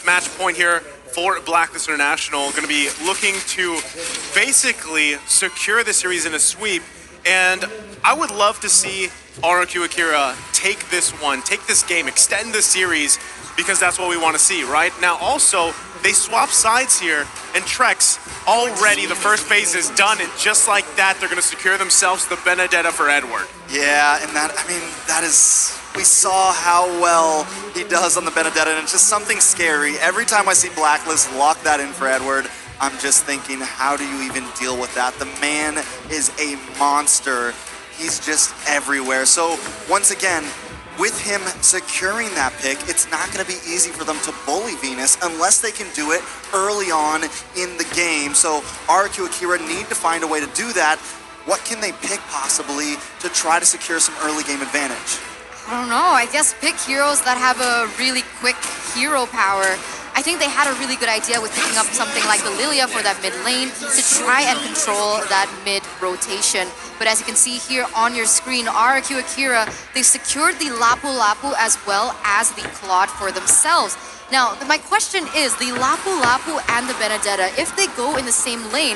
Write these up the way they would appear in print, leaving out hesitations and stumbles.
match point here for Blacklist International. Going to be looking to basically secure the series in a sweep. And I would love to see RRQ AKIRA take this one, take this game, extend the series, because that's what we want to see, right? Now also, they swap sides here, and Trex, already the first phase is done, and just like that, they're going to secure themselves the Benedetta for Edward. Yeah, and that, I mean, that is, we saw how well he does on the Benedetta, and it's just something scary. Every time I see Blacklist lock that in for Edward, I'm just thinking, how do you even deal with that? The man is a monster. He's just everywhere. So once again, with him securing that pick, it's not going to be easy for them to bully Venus unless they can do it early on in the game. So RRQ AKIRA need to find a way to do that. What can they pick possibly to try to secure some early game advantage? I don't know. I guess pick heroes that have a really quick hero power. I think they had a really good idea with picking up something like the Lilia for that mid lane to try and control that mid rotation. But as you can see here on your screen, RRQ AKIRA, they secured the Lapu Lapu as well as the Claude for themselves. Now, my question is, the Lapu Lapu and the Benedetta, if they go in the same lane,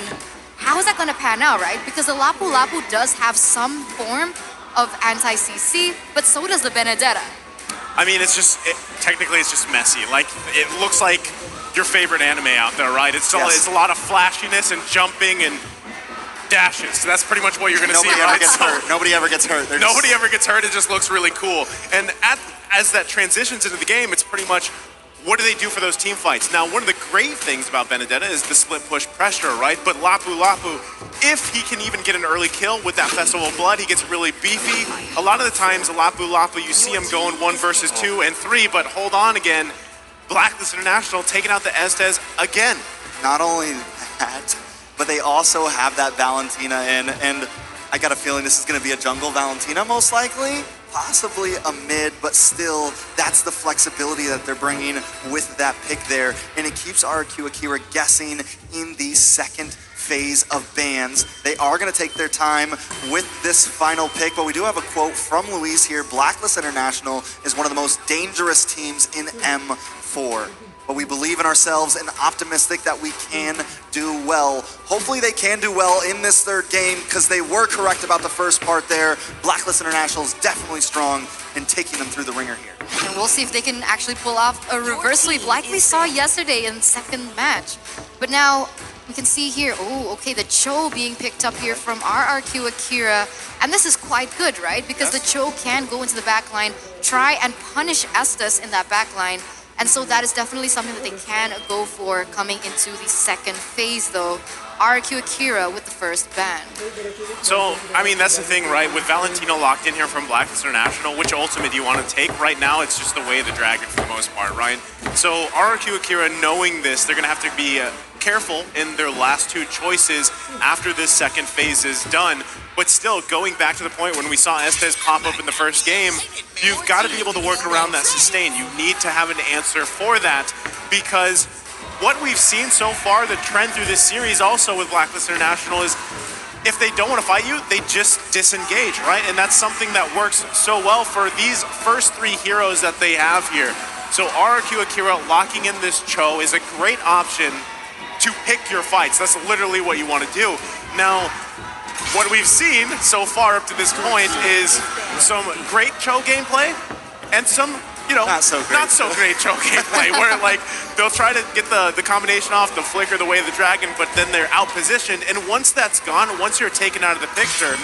how is that going to pan out, right? Because the Lapu Lapu does have some form of anti-CC, but so does the Benedetta. I mean, it's just, technically it's just messy. Like, it looks like your favorite anime out there, right? It's a lot of flashiness and jumping and dashes. So that's pretty much what you're going to see, right? Nobody ever gets hurt. Nobody ever gets hurt. It just looks really cool. And as that transitions into the game, it's pretty much, what do they do for those team fights? Now, one of the great things about Benedetta is the split push pressure, right? But Lapu Lapu, if he can even get an early kill with that Festival of Blood, he gets really beefy. A lot of the times, Lapu Lapu, you see him going 1 versus 2 and 3, but hold on again. Blacklist International taking out the Estes again. Not only that, but they also have that Valentina in, and I got a feeling this is going to be a jungle Valentina most likely. Possibly a mid, but still, that's the flexibility that they're bringing with that pick there, and it keeps RRQ AKIRA guessing in the second phase of bans. They are going to take their time with this final pick, but we do have a quote from Luis here. Blacklist International is one of the most dangerous teams in M4. But we believe in ourselves and optimistic that we can do well. Hopefully they can do well in this third game, because they were correct about the first part there. Blacklist International is definitely strong in taking them through the ringer here. And we'll see if they can actually pull off a reverse sweep like we saw yesterday in the second match. But now we can see here, oh, okay, the Cho being picked up here from RRQ AKIRA. And this is quite good, right? Because the Cho can go into the backline, try and punish Estes in that backline. And so that is definitely something that they can go for coming into the second phase, though. RRQ AKIRA with the first ban. So, I mean, that's the thing, right? With Valentino locked in here from Blacklist International, which ultimate do you want to take? Right now, it's just the way of the dragon for the most part, right? So, RRQ AKIRA, knowing this, they're going to have to be careful in their last two choices after this second phase is done. But still, going back to the point when we saw Estes pop up in the first game, you've got to be able to work around that sustain. You need to have an answer for that, because what we've seen so far, the trend through this series also with Blacklist International is, if they don't want to fight you, they just disengage, right? And that's something that works so well for these first three heroes that they have here. So RRQ AKIRA locking in this Cho is a great option to pick your fights. That's literally what you want to do. Now, what we've seen so far up to this point is some great Cho gameplay and some, you know, not so great Cho gameplay, where like they'll try to get the combination off, the flicker, the way of the dragon, but then they're out-positioned, and once that's gone, once you're taken out of the picture,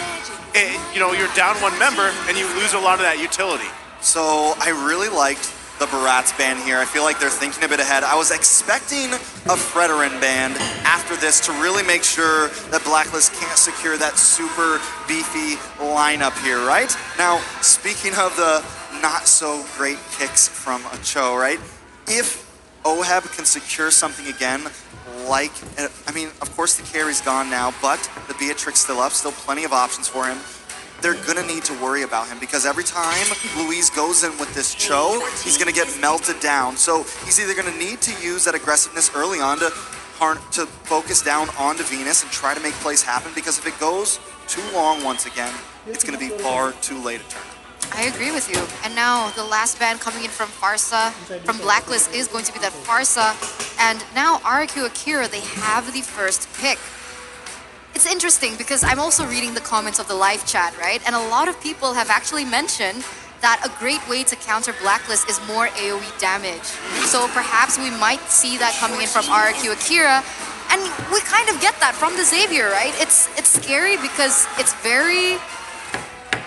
you know, you're down one member and you lose a lot of that utility. So I really liked the Barat's ban here. I feel like they're thinking a bit ahead. I was expecting a Fredorin ban after this to really make sure that Blacklist can't secure that super beefy lineup here, right? Now, speaking of the not so great picks from a Cho, right? If Oheb can secure something again, like, I mean, of course the carry's gone now, but the Beatrix still up, still plenty of options for him. They're going to need to worry about him, because every time Luis goes in with this Cho, he's going to get melted down. So he's either going to need to use that aggressiveness early on to focus down onto Venus and try to make plays happen, because if it goes too long once again, it's going to be far too late to turn. I agree with you. And now the last ban coming in from Farsa, from Blacklist, is going to be that Farsa. And now RRQ AKIRA, they have the first pick. It's interesting because I'm also reading the comments of the live chat, right? And a lot of people have actually mentioned that a great way to counter Blacklist is more AoE damage. So perhaps we might see that coming in from RRQ AKIRA. And we kind of get that from the Xavier, right? It's scary because it's very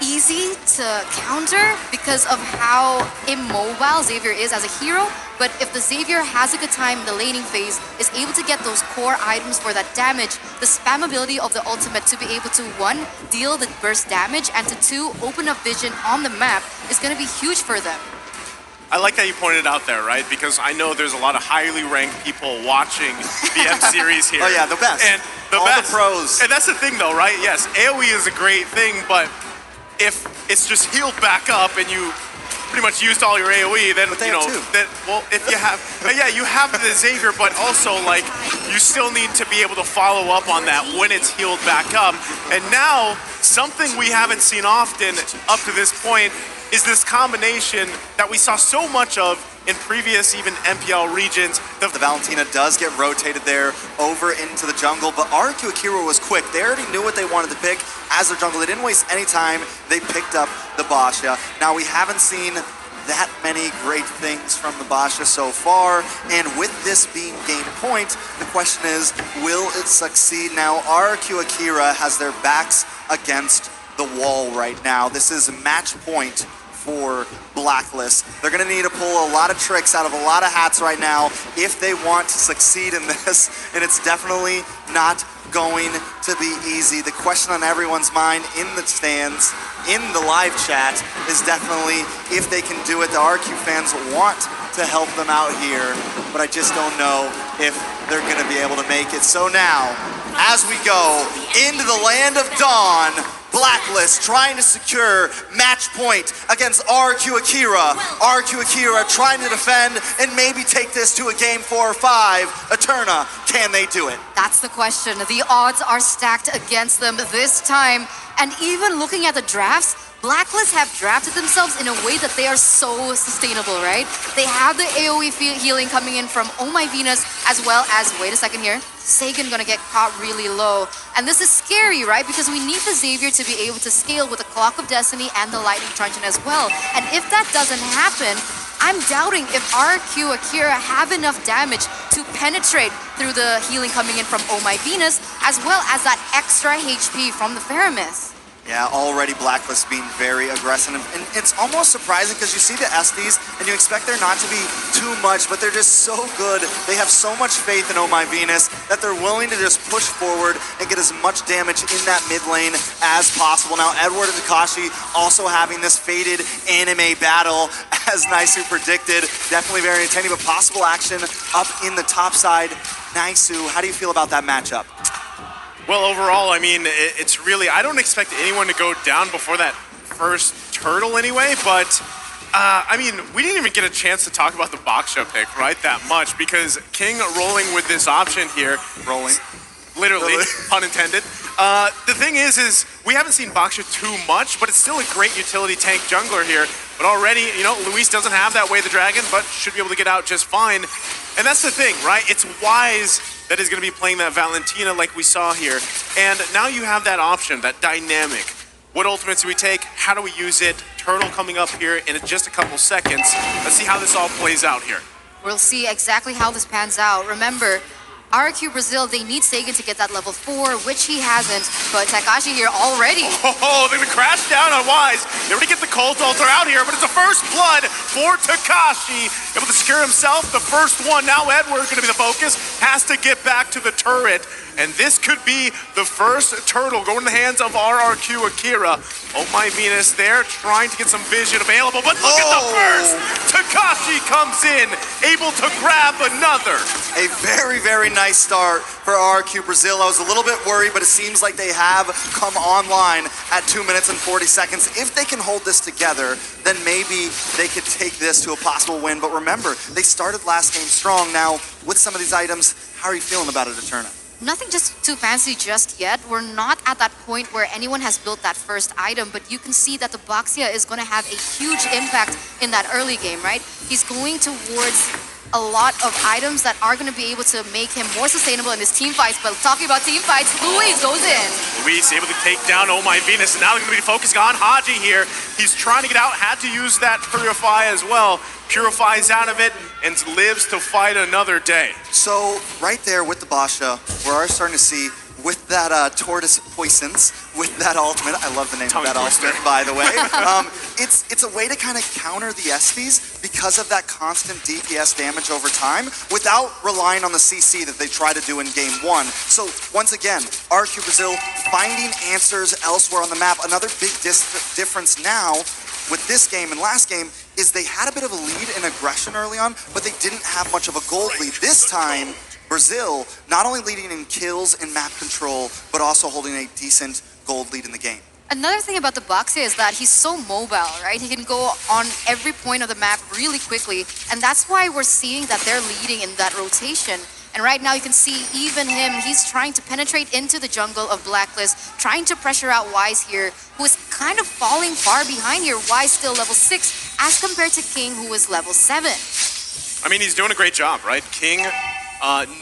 easy to counter because of how immobile Xavier is as a hero. But if the Xavier has a good time in the laning phase, is able to get those core items for that damage, the spammability of the ultimate to be able to, 1, deal the burst damage, and to 2, open up vision on the map is going to be huge for them. I like that you pointed out there, right? Because I know there's a lot of highly ranked people watching the M series here. Oh yeah, the best. And the All best. the pros. And that's the thing though, right? Yes, AoE is a great thing, but if it's just healed back up and you pretty much used all your AoE, then But they you know have two. that well if you have yeah, you have the Xavier, but also like you still need to be able to follow up on that when it's healed back up. And now something we haven't seen often up to this point is this combination that we saw so much of in previous even MPL regions. The Valentina does get rotated there over into the jungle, but RRQ AKIRA was quick. They already knew what they wanted to pick as their jungle. They didn't waste any time. They picked up the Basha. Now we haven't seen that many great things from the Basha so far, and with this being game point, the question is, will it succeed? Now RRQ AKIRA has their backs against the wall right now. This is match point for Blacklist. They're going to need to pull a lot of tricks out of a lot of hats right now if they want to succeed in this, and it's definitely not going to be easy. The question on everyone's mind in the stands, in the live chat, is definitely if they can do it. The RQ fans want to help them out here, but I just don't know if they're going to be able to make it. So now, as we go into the land of Dawn, Blacklist trying to secure match point against RRQ AKIRA. RRQ AKIRA trying to defend and maybe take this to a game 4 or 5. Eterna, can they do it? That's the question. The odds are stacked against them this time. And even looking at the drafts, Blacklist have drafted themselves in a way that they are so sustainable, right? They have the AoE healing coming in from Oh My Venus, as well as, wait a second here, Sagan gonna get caught really low. And this is scary, right? Because we need the Xavier to be able to scale with the Clock of Destiny and the Lightning Truncheon as well. And if that doesn't happen, I'm doubting if RRQ AKIRA have enough damage to penetrate through the healing coming in from Oh My Venus, as well as that extra HP from the Faramis. Yeah, already Blacklist being very aggressive. And it's almost surprising because you see the Estes and you expect there not to be too much, but they're just so good. They have so much faith in Oh My Venus that they're willing to just push forward and get as much damage in that mid lane as possible. Now, Edward and Takashi also having this faded anime battle, as Naisu predicted. Definitely very entertaining, but possible action up in the top side. Naisu, how do you feel about that matchup? Well, overall, I mean, it's really, I don't expect anyone to go down before that first turtle anyway, but I mean, we didn't even get a chance to talk about the Baksha pick, right, that much, because King rolling with this option here. Rolling. Literally, pun intended. The thing is we haven't seen Baksha too much, but it's still a great utility tank jungler here. But already, you know, Luis doesn't have that Way of the Dragon, but should be able to get out just fine. And that's the thing, right? It's Wise that is going to be playing that Valentina like we saw here. And now you have that option, that dynamic. What ultimates do we take? How do we use it? Turtle coming up here in just a couple seconds. Let's see how this all plays out here. We'll see exactly how this pans out. Remember, RRQ Brazil, they need Sagan to get that level 4, which he hasn't, but Takashi here already. Oh, they're gonna crash down on Wise. They're gonna get the Cult Altar out here, but it's a first blood for Takashi. Able to secure himself the first one. Now Edward gonna be the focus. Has to get back to the turret. And this could be the first turtle going in the hands of RRQ AKIRA. Oh My Venus there, trying to get some vision available, but look at the first! Takashi comes in, able to grab another. A very, very nice start for RRQ Brazil. I was a little bit worried, but it seems like they have come online at 2 minutes and 40 seconds. If they can hold this together, then maybe they could take this to a possible win. But remember, they started last game strong. Now, with some of these items, how are you feeling about it, Eterna? Nothing just too fancy just yet. We're not at that point where anyone has built that first item, but you can see that the Boxia is going to have a huge impact in that early game, right? He's going towards a lot of items that are going to be able to make him more sustainable in his team fights. But talking about team fights, Luis goes in. Luis able to take down Oh My Venus, and now they're going to be focusing on Haji here. He's trying to get out, had to use that Purify as well. Purifies out of it and lives to fight another day. So right there with the Basha, we're already starting to see with that Tortoise Poisons, with that ultimate, I love the name of that ultimate, by the way. It's a way to kind of counter the Espies because of that constant DPS damage over time without relying on the CC that they try to do in game 1. So once again, RRQ Brazil finding answers elsewhere on the map. Another big difference now with this game and last game is they had a bit of a lead in aggression early on, but they didn't have much of a gold lead. This time, Brazil not only leading in kills and map control, but also holding a decent gold lead in the game. Another thing about the Boxia is that he's so mobile, right? He can go on every point of the map really quickly, and that's why we're seeing that they're leading in that rotation. And right now you can see even him, he's trying to penetrate into the jungle of Blacklist, trying to pressure out Wise here, who is kind of falling far behind here. Wise still level 6 as compared to King, who is level 7. I mean, he's doing a great job, right? King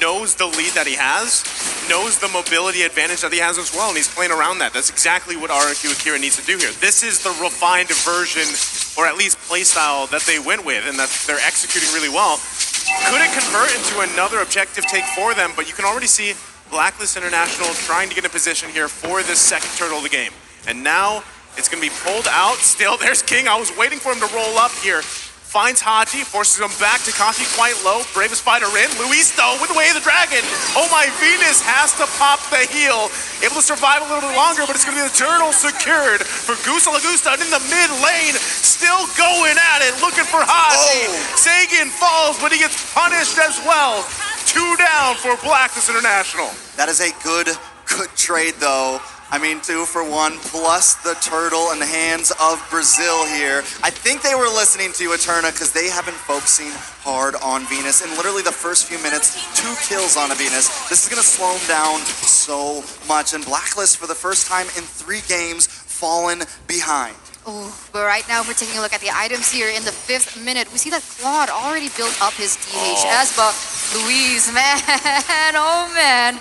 knows the lead that he has, knows the mobility advantage that he has as well, and he's playing around that. That's exactly what RRQ AKIRA needs to do here. This is the refined version, or at least playstyle that they went with, and that they're executing really well. Couldn't convert into another objective take for them, but you can already see Blacklist International trying to get in position here for this second turtle of the game. And now it's going to be pulled out. Still, there's King. I was waiting for him to roll up here. Finds Haji, forces him back. Takashi quite low. Bravest fighter in. Luis, though, with the way of the dragon. Oh My Venus has to pop the heal. Able to survive a little bit longer, but it's going to be the turtle secured for Gusta Lagusta. And in the mid lane, still going at it, looking for Haji. Sagan falls, but he gets punished as well. 2 down for Blacklist International. That is a good trade, though. I mean, 2 for 1, plus the turtle in the hands of Brazil here. I think they were listening to you, Eterna, because they have been focusing hard on Venus. In literally the first few minutes, 2 kills on a Venus. This is going to slow him down so much. And Blacklist, for the first time in 3 games, fallen behind. Oh, but right now we're taking a look at the items here in the 5th minute. We see that Claude already built up his DHS, but Luis, man, oh man.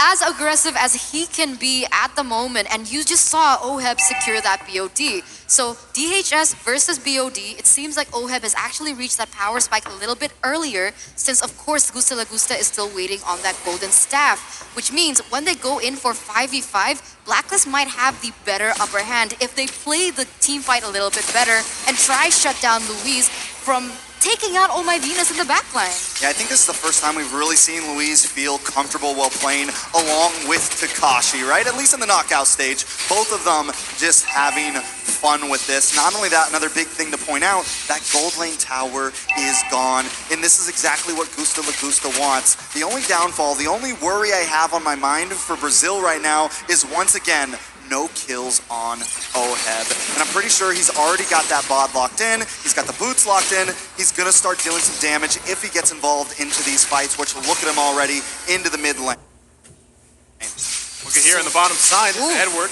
As aggressive as he can be at the moment, and you just saw Oheb secure that BOD. So DHS versus BOD, it seems like Oheb has actually reached that power spike a little bit earlier, since of course Gusta Lagusta is still waiting on that golden staff, which means when they go in for 5v5, Blacklist might have the better upper hand if they play the team fight a little bit better and try shut down Luis from taking out Oh My Venus in the backline. Yeah, I think this is the first time we've really seen Luis feel comfortable while playing along with Takashi, right? At least in the knockout stage. Both of them just having fun with this. Not only that, another big thing to point out, that gold lane tower is gone. And this is exactly what Gusta Lagusta wants. The only downfall, the only worry I have on my mind for Brazil right now is once again, no kills on Oheb. And I'm pretty sure he's already got that bod locked in. He's got the boots locked in. He's going to start dealing some damage if he gets involved into these fights, which look at him already into the mid lane. Look at here on the bottom side, Edward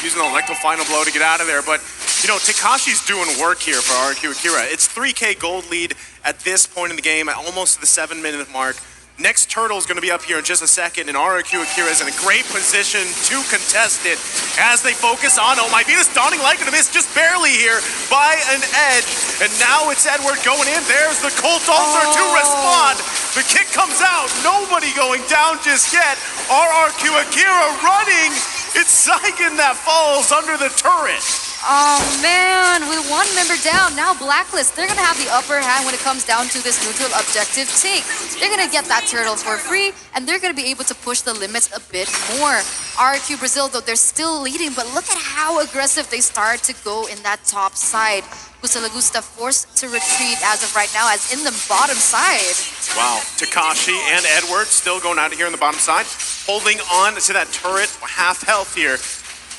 using the electro final blow to get out of there. But, you know, Takashi's doing work here for RRQ AKIRA. It's 3K gold lead at this point in the game, almost to the 7-minute mark. Next turtle is going to be up here in just a second, and RRQ AKIRA is in a great position to contest it as they focus on Oh My Venus. Dawning Light going to miss just barely here by an edge, and now it's Edward going in. There's the Colt Ulcer to respond. The kick comes out. Nobody going down just yet. RRQ AKIRA running. It's Saigon that falls under the turret. Oh man, with 1 member down, now Blacklist, they're gonna have the upper hand when it comes down to this neutral objective take. They're gonna get that turtle for free, and they're gonna be able to push the limits a bit more. RRQ Brazil, though, they're still leading, but look at how aggressive they start to go in that top side. Gusta Lagusta forced to retreat as of right now, as in the bottom side. Wow, Takashi and Edward still going out of here on the bottom side, holding on to that turret, half health here.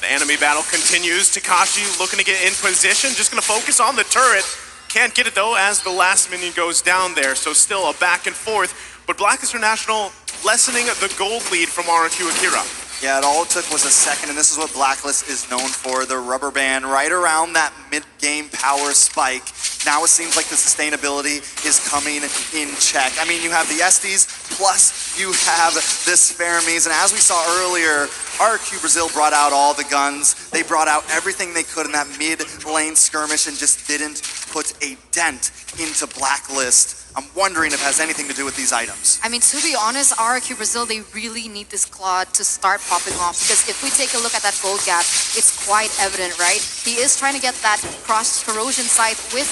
The enemy battle continues. Takashi looking to get in position, just going to focus on the turret. Can't get it though as the last minion goes down there, so still a back and forth. But Blacklist International lessening the gold lead from RRQ AKIRA. Yeah, all it took was a second, and this is what Blacklist is known for, the rubber band right around that mid-game power spike. Now it seems like the sustainability is coming in check. I mean, you have the Estes, plus you have this Fermis, and as we saw earlier, RRQ Brazil brought out all the guns. They brought out everything they could in that mid-lane skirmish and just didn't put a dent into Blacklist. I'm wondering if it has anything to do with these items. I mean, to be honest, RRQ Brazil, they really need this Claude to start popping off, because if we take a look at that gold gap, it's quite evident, right? He is trying to get that cross corrosion sight with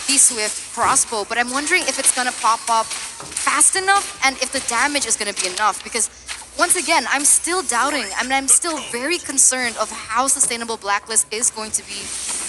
the Swift crossbow, but I'm wondering if it's gonna pop up fast enough and if the damage is gonna be enough, because once again, I'm still doubting. I mean, I'm still very concerned of how sustainable Blacklist is going to be,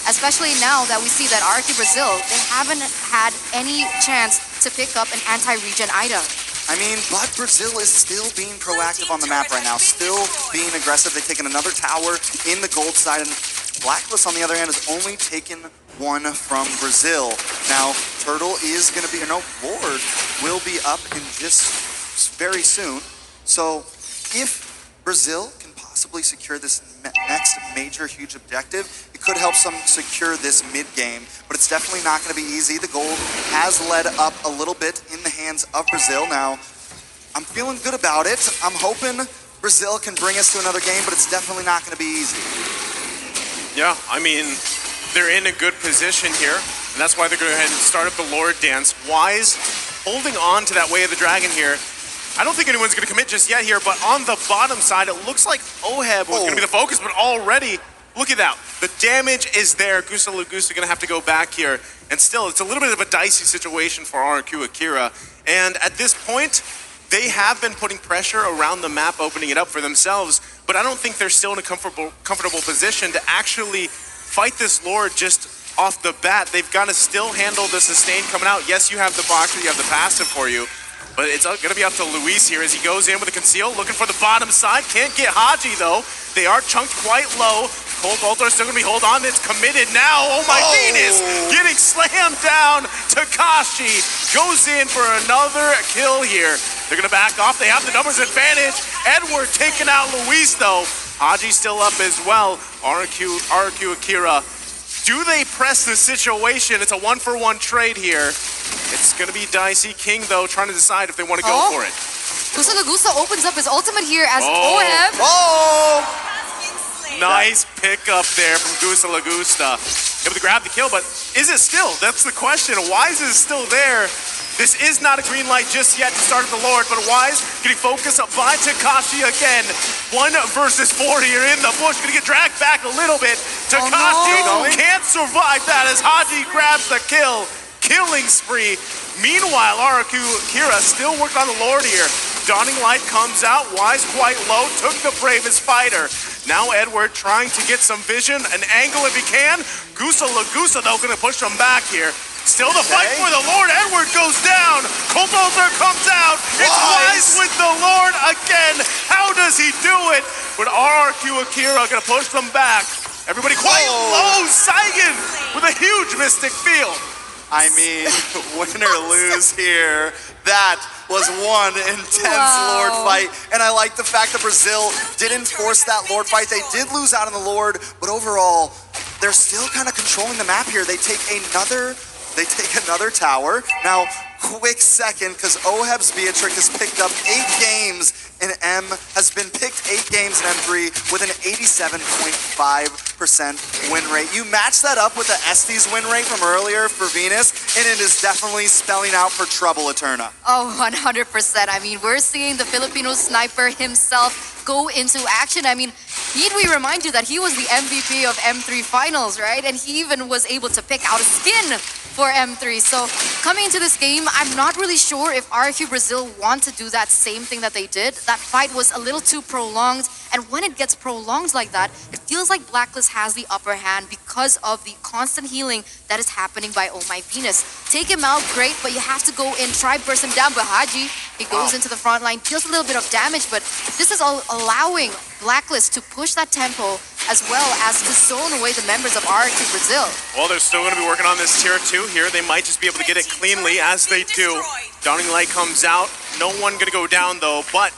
especially now that we see that RRQ Brazil, they haven't had any chance to pick up an anti-regen item. I mean, but Brazil is still being proactive on the map right now, still being aggressive. They've taken another tower in the gold side, and Blacklist, on the other hand, has only taken one from Brazil. Now, Turtle is going to be, Lord will be up in just very soon. So if Brazil can possibly secure this next major huge objective, it could help some secure this mid-game, but it's definitely not going to be easy. The gold has led up a little bit in the hands of Brazil. Now, I'm feeling good about it. I'm hoping Brazil can bring us to another game, but it's definitely not going to be easy. Yeah, I mean, they're in a good position here, and that's why they're going to go ahead and start up the Lord Dance. Wise holding on to that Way of the Dragon here. I don't think anyone's going to commit just yet here, but on the bottom side, it looks like Oheb was going to be the focus, but already, look at that. The damage is there. Gusta Lagusta going to have to go back here, and still, it's a little bit of a dicey situation for RRQ AKIRA, and at this point, they have been putting pressure around the map, opening it up for themselves, but I don't think they're still in a comfortable position to actually fight this Lord just off the bat. They've got to still handle the sustain coming out. Yes, you have the boxer, you have the passive for you, but it's going to be up to Luis here as he goes in with a conceal, looking for the bottom side. Can't get Haji, though. They are chunked quite low. Cold Ultra still going to be hold on. It's committed now. Oh, my Venus getting slammed down. Takashi goes in for another kill here. They're going to back off. They have the numbers advantage. Edward taking out Luis, though. Haji still up as well. RRQ AKIRA. Do they press the situation? It's a 1-for-1 trade here. It's going to be dicey. King, though, trying to decide if they want to go for it. Gusta Lagusta opens up his ultimate here as Oheb. Nice pickup there from Gusta Lagusta. Able to grab the kill, but is it still? That's the question. Wise is still there. This is not a green light just yet to start the Lord, but Wise getting focused up by Takashi again. 1 versus 4 here in the bush. Gonna get dragged back a little bit. Takashi can't survive that as Haji grabs the kill. Killing spree. Meanwhile, RRQ AKIRA still working on the Lord here. Dawning Light comes out. Wise quite low. Took the bravest fighter. Now Edward trying to get some vision, an angle if he can. Gusta Lagusta, though, gonna push him back here. Still the fight for the Lord. Edward goes down. Cold Ultra comes out. It's Wise with the Lord again. How does he do it? But RRQ AKIRA gonna push them back. Everybody quite low. Saigon with a huge Mystic Field. I mean, win or lose here. That was one intense Lord fight. And I like the fact that Brazil didn't force that Lord fight. They did lose out on the Lord, but overall, they're still kind of controlling the map here. They take another tower. Now, quick second, because Oheb's Beatrix has picked up 8 games in M, has been picked 8 games in M3 with an 87.5% win rate. You match that up with the Estes win rate from earlier for Venus, and it is definitely spelling out for trouble, Eterna. Oh, 100%. I mean, we're seeing the Filipino sniper himself go into action. I mean, need we remind you that he was the MVP of M3 finals, right? And he even was able to pick out a skin for M3. So coming into this game, I'm not really sure if RRQ Brazil want to do that same thing that they did. That fight was a little too prolonged, and when it gets prolonged like that, it feels like Blacklist has the upper hand because of the constant healing that is happening by Oh My Venus. Take him out, great, but you have to go in, try burst him down. But Haji, he goes into the front line, deals a little bit of damage, but this is all allowing Blacklist to push that tempo, as well as to zone away the members of RRQ Brazil. Well, they're still going to be working on this tier 2 here. They might just be able to get it cleanly as they do. Dawning Light comes out. No one going to go down though, but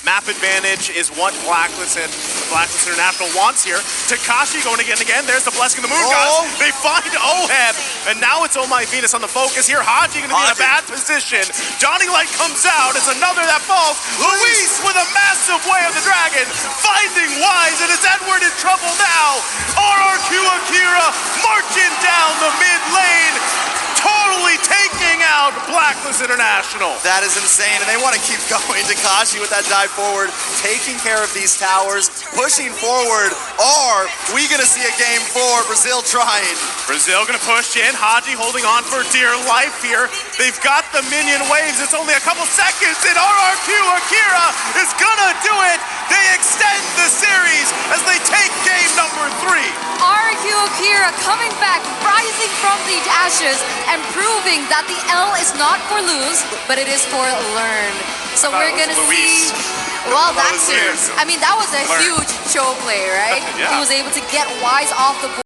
map advantage is what Blacklist International wants here. Takashi going again. There's the Blessing of the Moon, guys. They find Oheb, and now it's Oh My Venus on the focus here. Haji going to be in a bad position. Dawning Light comes out. It's another that falls. Luis with a massive Way of the Dragon, finding Wise, and it's Edward in trouble now. RRQ AKIRA marching down the mid lane, totally taking out Blacklist International. That is insane, and they want to keep going. Takashi with that dive forward, taking care of these towers, pushing forward. Are we going to see a game 4? Brazil trying. Brazil going to push in. Haji holding on for dear life here. They've got the minion waves. It's only a couple seconds, and RRQ AKIRA is going to do it. They extend the series as they take game number 3. RRQ AKIRA coming back, rising from the ashes, and proving that the L is not for lose, but it is for learn. So we're going to see... Well, that's it. I mean, that was a huge show play, right? Yeah. He was able to get Wise off the board.